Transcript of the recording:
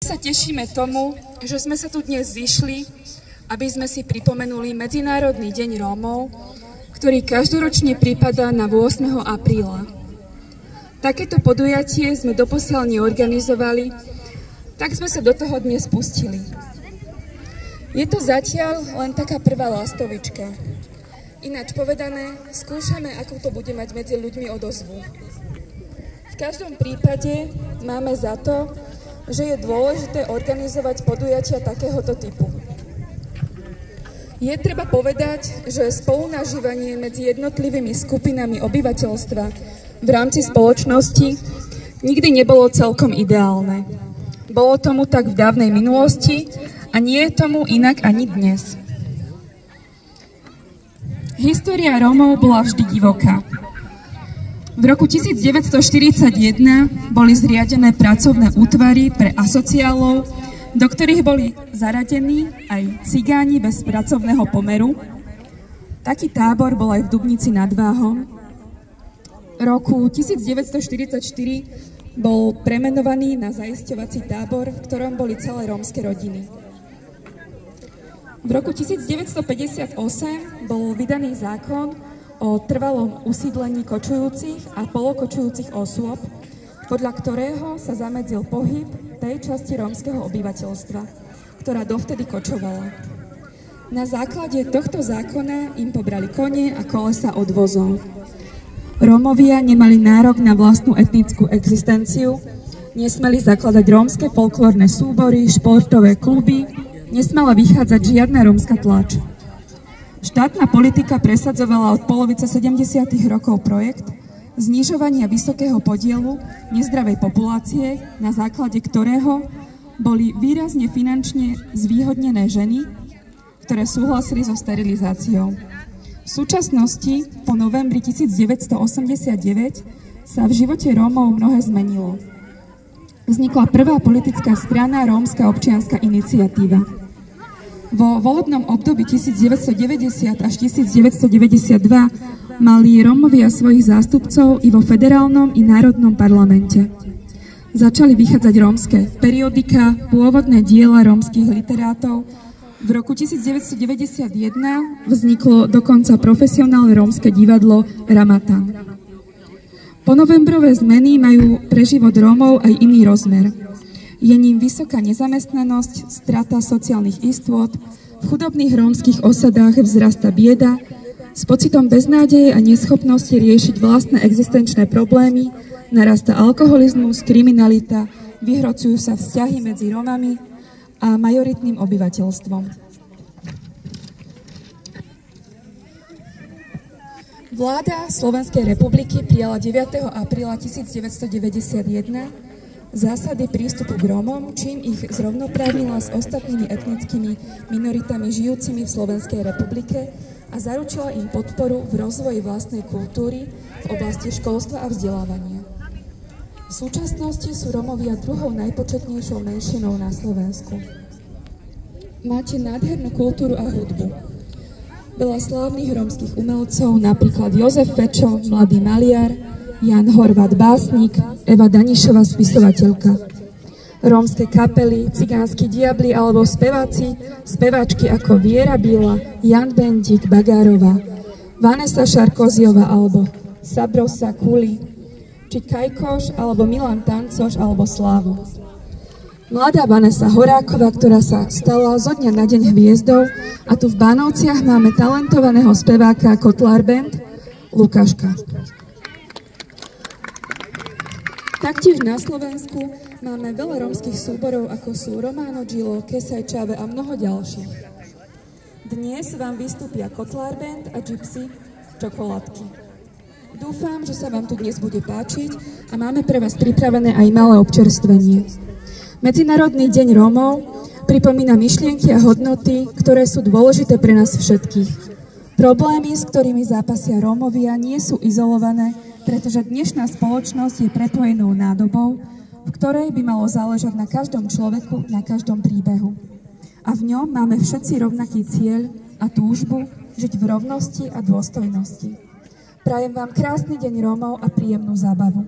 sa tešíme tomu, že sme sa tu dnes zišli, aby sme si pripomenuli Medzinárodný deň Rómov, ktorý každoročne prípada na 8. apríla. Takéto podujatie sme doposiaľ neorganizovali, tak sme sa do toho dnes pustili. Je to zatiaľ len taká prvá lastovička. Ináč povedané, skúšame, ako to bude mať medzi ľuďmi odozvu. V každom prípade máme za to, že je dôležité organizovať podujatia takéhoto typu. Je treba povedať, že spolunažívanie medzi jednotlivými skupinami obyvateľstva v rámci spoločnosti nikdy nebolo celkom ideálne. Bolo tomu tak v dávnej minulosti a nie je tomu inak ani dnes. História Rómov bola vždy divoká. V roku 1941 boli zriadené pracovné útvary pre asociálov, do ktorých boli zaradení aj cigáni bez pracovného pomeru. Taký tábor bol aj v Dubnici nad Váhom. V roku 1944 bol premenovaný na zaisťovací tábor, v ktorom boli celé rómske rodiny. V roku 1958 bol vydaný zákon o trvalom usídlení kočujúcich a polokočujúcich osôb, podľa ktorého sa zamedzil pohyb tej časti rómskeho obyvateľstva, ktorá dovtedy kočovala. Na základe tohto zákona im pobrali kone a kolesa od vozov. Rómovia nemali nárok na vlastnú etnickú existenciu, nesmeli zakladať rómske folklórne súbory, športové kluby, nesmela vychádzať žiadna rómska tlač. Štátna politika presadzovala od polovice 70. rokov projekt znižovania vysokého podielu nezdravej populácie, na základe ktorého boli výrazne finančne zvýhodnené ženy, ktoré súhlasili so sterilizáciou. V súčasnosti, po novembri 1989, sa v živote Rómov mnohé zmenilo. Vznikla prvá politická strana Rómska občianska iniciatíva. Vo volebnom období 1990 až 1992 mali Rómovia svojich zástupcov i vo federálnom i národnom parlamente. Začali vychádzať rómske periodika, pôvodné diela rómskych literátov. V roku 1991 vzniklo dokonca profesionálne rómske divadlo Ramatan. Ponovembrové zmeny majú pre život Rómov aj iný rozmer. Je ním vysoká nezamestnanosť, strata sociálnych istôt, v chudobných rómskych osadách vzrasta bieda, s pocitom beznádeje a neschopnosti riešiť vlastné existenčné problémy narasta alkoholizmus, kriminalita, vyhrocujú sa vzťahy medzi Rómami a majoritným obyvateľstvom. Vláda Slovenskej republiky prijala 9. apríla 1991 zásady prístupu k Rómom, čím ich zrovnoprávnila s ostatnými etnickými minoritami žijúcimi v Slovenskej republike a zaručila im podporu v rozvoji vlastnej kultúry v oblasti školstva a vzdelávania. V súčasnosti sú Rómovia druhou najpočetnejšou menšinou na Slovensku. Máte nádhernú kultúru a hudbu. Veľa slávnych rómskych umelcov, napríklad Jozef Fečo, mladý maliar, Jan Horvát básnik, Eva Danišová spisovateľka. Rómske kapely, cigánsky diabli alebo speváčky ako Viera Bila, Jan Bendik, Bagárová, Vanessa Šarkoziová alebo Sabrosa Kuli, či Kajkoš alebo Milan Tancoš alebo Slávo. Mladá Vanessa Horáková, ktorá sa stala zo dňa na deň hviezdou, a tu v Bánovciach máme talentovaného speváka Kotlár Band Lukáška. Taktiež na Slovensku máme veľa rómskych súborov, ako sú Romano Gilo, Kesaj Čave a mnoho ďalších. Dnes vám vystúpia Kotlár Band a Gypsy Čokoládky. Dúfam, že sa vám tu dnes bude páčiť a máme pre vás pripravené aj malé občerstvenie. Medzinárodný deň Rómov pripomína myšlienky a hodnoty, ktoré sú dôležité pre nás všetkých. Problémy, s ktorými zápasia Rómovia, nie sú izolované, pretože dnešná spoločnosť je prepojenou nádobou, v ktorej by malo záležať na každom človeku, na každom príbehu. A v ňom máme všetci rovnaký cieľ a túžbu žiť v rovnosti a dôstojnosti. Prajem vám krásny deň Rómov a príjemnú zábavu.